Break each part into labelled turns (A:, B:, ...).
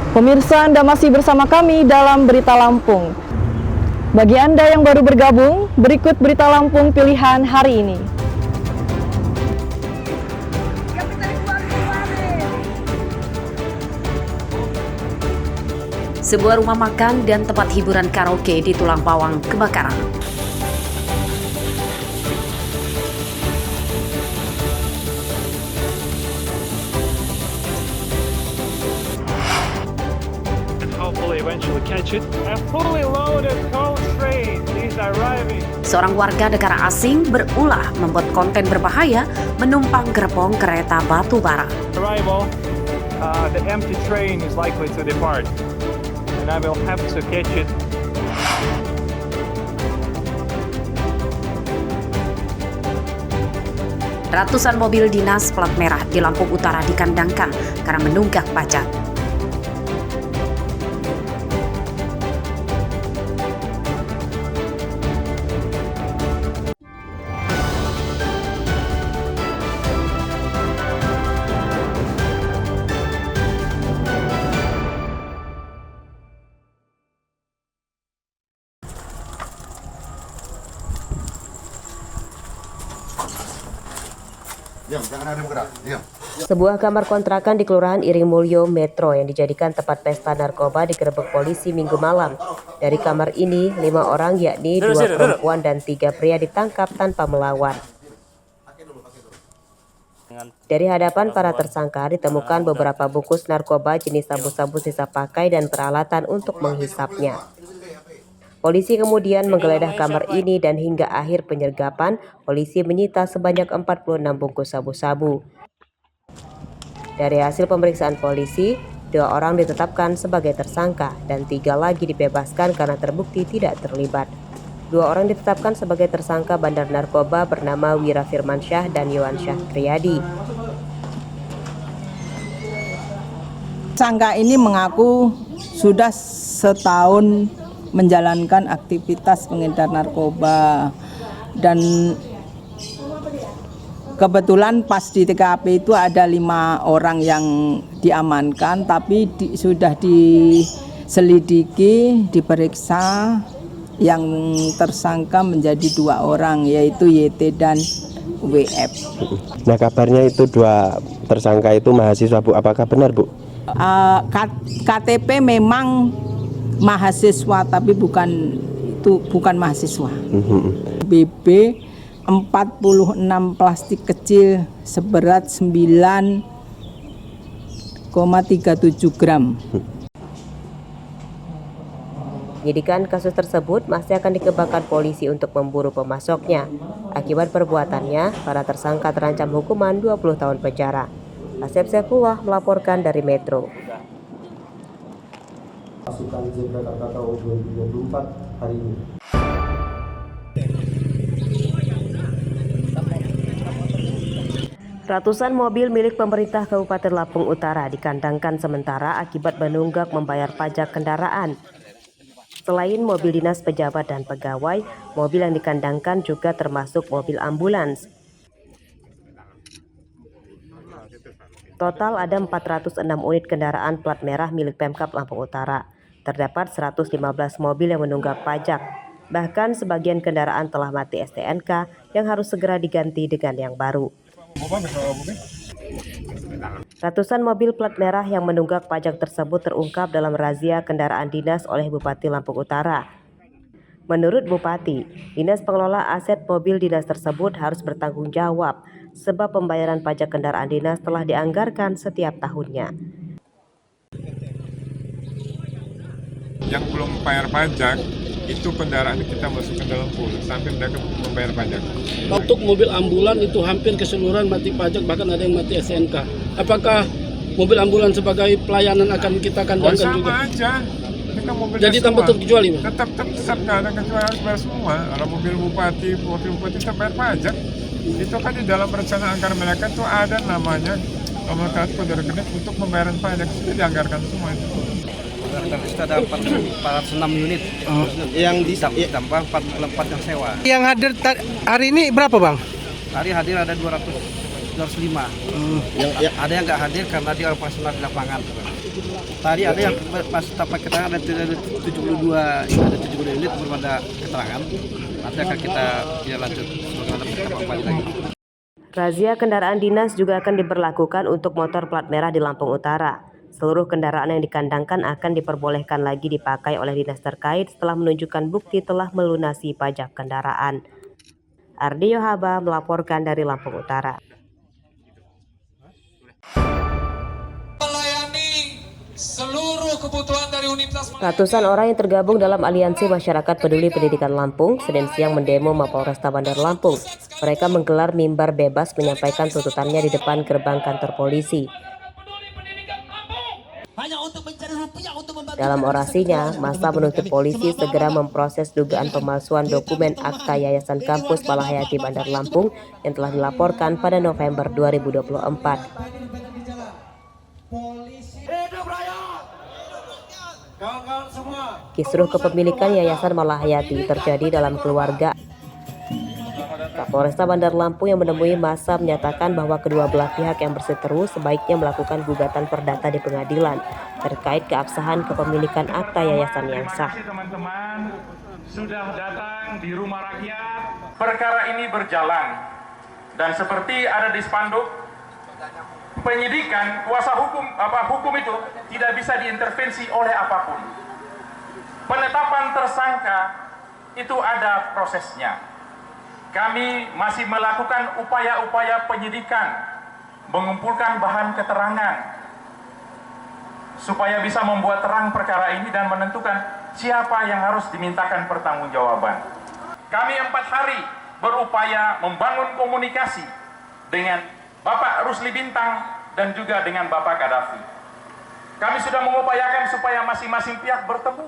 A: Pemirsa, Anda masih bersama kami dalam Berita Lampung. Bagi Anda yang baru bergabung, berikut Berita Lampung pilihan hari ini.
B: Sebuah rumah makan dan tempat hiburan karaoke di Tulang Bawang kebakaran. Seorang warga negara asing berulah membuat konten berbahaya menumpang gerbong kereta batu bara.
C: The empty train is likely to depart, and I will have to catch it.
B: Ratusan mobil dinas plat merah di Lampung Utara dikandangkan karena menunggak pajak.
D: Diam, jangan ada bergerak. Diam.
E: Sebuah kamar kontrakan di Kelurahan Iring Mulyo Metro yang dijadikan tempat pesta narkoba digerebek polisi Minggu malam. Dari kamar ini, 5 orang yakni 2 perempuan dan 3 pria ditangkap tanpa melawan. Dari hadapan para tersangka ditemukan beberapa bungkus narkoba jenis sabu-sabu sisa pakai dan peralatan untuk menghisapnya. Polisi kemudian menggeledah kamar ini dan hingga akhir penyergapan, polisi menyita sebanyak 46 bungkus sabu-sabu. Dari hasil pemeriksaan polisi, 2 orang ditetapkan sebagai tersangka dan 3 lagi dibebaskan karena terbukti tidak terlibat. 2 orang ditetapkan sebagai tersangka bandar narkoba bernama Wira Firmansyah dan Yohan Syahtriyadi.
F: Tersangka ini mengaku sudah setahun menjalankan aktivitas pengedar narkoba dan kebetulan pas di TKP itu ada 5 orang yang diamankan, tapi sudah diselidiki, diperiksa, yang tersangka menjadi 2 orang yaitu YT dan WF.
G: Nah, kabarnya itu 2 tersangka itu mahasiswa, Bu. Apakah benar, Bu?
F: KTP memang mahasiswa tapi bukan mahasiswa. BB 46 plastik kecil seberat 9,37 gram.
E: Penyidikan kasus tersebut masih akan dikembangkan polisi untuk memburu pemasoknya. Akibat perbuatannya, para tersangka terancam hukuman 20 tahun penjara. Asep Saifullah melaporkan dari Metro.
H: Pasukan Zebra Krakatau 2024 hari ini.
E: Ratusan mobil milik pemerintah Kabupaten Lampung Utara dikandangkan sementara akibat menunggak membayar pajak kendaraan. Selain mobil dinas pejabat dan pegawai, mobil yang dikandangkan juga termasuk mobil ambulans. Total ada 406 unit kendaraan plat merah milik Pemkab Lampung Utara. Terdapat 115 mobil yang menunggak pajak. Bahkan sebagian kendaraan telah mati STNK yang harus segera diganti dengan yang baru. Ratusan mobil plat merah yang menunggak pajak tersebut terungkap dalam razia kendaraan dinas oleh Bupati Lampung Utara. Menurut Bupati, Dinas Pengelola Aset Mobil Dinas tersebut harus bertanggung jawab sebab pembayaran pajak kendaraan dinas telah dianggarkan setiap tahunnya.
I: Yang belum bayar pajak itu kendaraan kita masukkan dalam pool sampai mereka membayar pajak.
J: Untuk mobil ambulan itu hampir keseluruhan mati pajak, bahkan ada yang mati SNK. Apakah mobil ambulan sebagai pelayanan akan kita kandangkan
I: sama
J: juga?
I: Aja.
J: Jadi tanpa terkecuali, Pak?
I: Tetap nggak ada kecuali harus bayar semua. Kalau mobil bupati, wakil bupati tetap bayar pajak. Itu kan di dalam rencana anggaran mereka tuh ada namanya nomenklatur kode rekening untuk pembayaran pajak, sudah dianggarkan semua itu.
K: Kita ada 406 unit yang ditambah 44 yang sewa.
L: Yang hadir hari ini berapa, Bang?
K: Hari hadir ada 205. Yang ada yang nggak hadir karena dia operasional di lapangan. Tadi ada yang pas tapak keterangan ada 72 unit belum ada keterangan. Nanti akan kita lanjut sebagai lagi.
E: Razia kendaraan dinas juga akan diberlakukan untuk motor plat merah di Lampung Utara. Seluruh kendaraan yang dikandangkan akan diperbolehkan lagi dipakai oleh dinas terkait setelah menunjukkan bukti telah melunasi pajak kendaraan. Ardi Yohaba melaporkan dari Lampung Utara. Ratusan orang yang tergabung dalam Aliansi Masyarakat Peduli Pendidikan Lampung Senin siang mendemo Mapolresta Bandar Lampung. Mereka menggelar mimbar bebas menyampaikan tuntutannya di depan gerbang kantor polisi. Dalam orasinya, massa menuntut polisi segera memproses dugaan pemalsuan dokumen akta Yayasan Kampus Malahayati Bandar Lampung yang telah dilaporkan pada November 2024. Kisruh kepemilikan Yayasan Malahayati terjadi dalam keluarga. Kapolresta Bandar Lampung yang menemui massa menyatakan bahwa kedua belah pihak yang berseteru sebaiknya melakukan gugatan perdata di pengadilan terkait keabsahan kepemilikan akta yayasan yang sah.
C: Teman-teman sudah datang di rumah rakyat. Perkara ini berjalan dan seperti ada di spanduk, penyidikan kuasa hukum itu tidak bisa diintervensi oleh apapun. Penetapan tersangka itu ada prosesnya. Kami masih melakukan upaya-upaya penyidikan, mengumpulkan bahan keterangan supaya bisa membuat terang perkara ini dan menentukan siapa yang harus dimintakan pertanggungjawaban. Kami 4 hari berupaya membangun komunikasi dengan Bapak Rusli Bintang dan juga dengan Bapak Gaddafi. Kami sudah mengupayakan supaya masing-masing pihak bertemu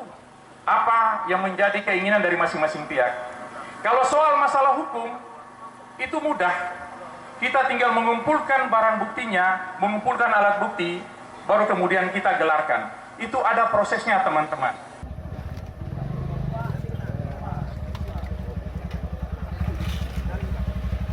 C: apa yang menjadi keinginan dari masing-masing pihak. Kalau soal masalah hukum, itu mudah. Kita tinggal mengumpulkan barang buktinya, mengumpulkan alat bukti, baru kemudian kita gelarkan. Itu ada prosesnya, teman-teman.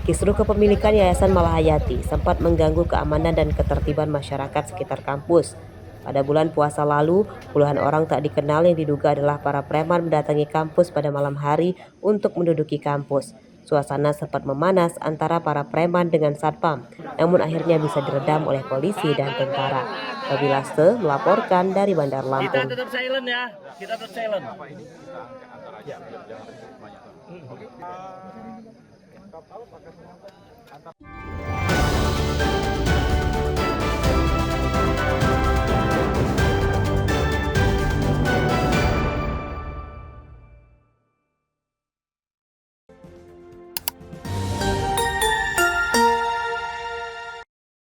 E: Kisruh kepemilikan Yayasan Malahayati sempat mengganggu keamanan dan ketertiban masyarakat sekitar kampus. Pada bulan puasa lalu, puluhan orang tak dikenal yang diduga adalah para preman mendatangi kampus pada malam hari untuk menduduki kampus. Suasana sempat memanas antara para preman dengan satpam, namun akhirnya bisa diredam oleh polisi dan tentara. Babi Laste melaporkan dari Bandar Lampung.
J: Kita tetap silent ya, kita tetap silent.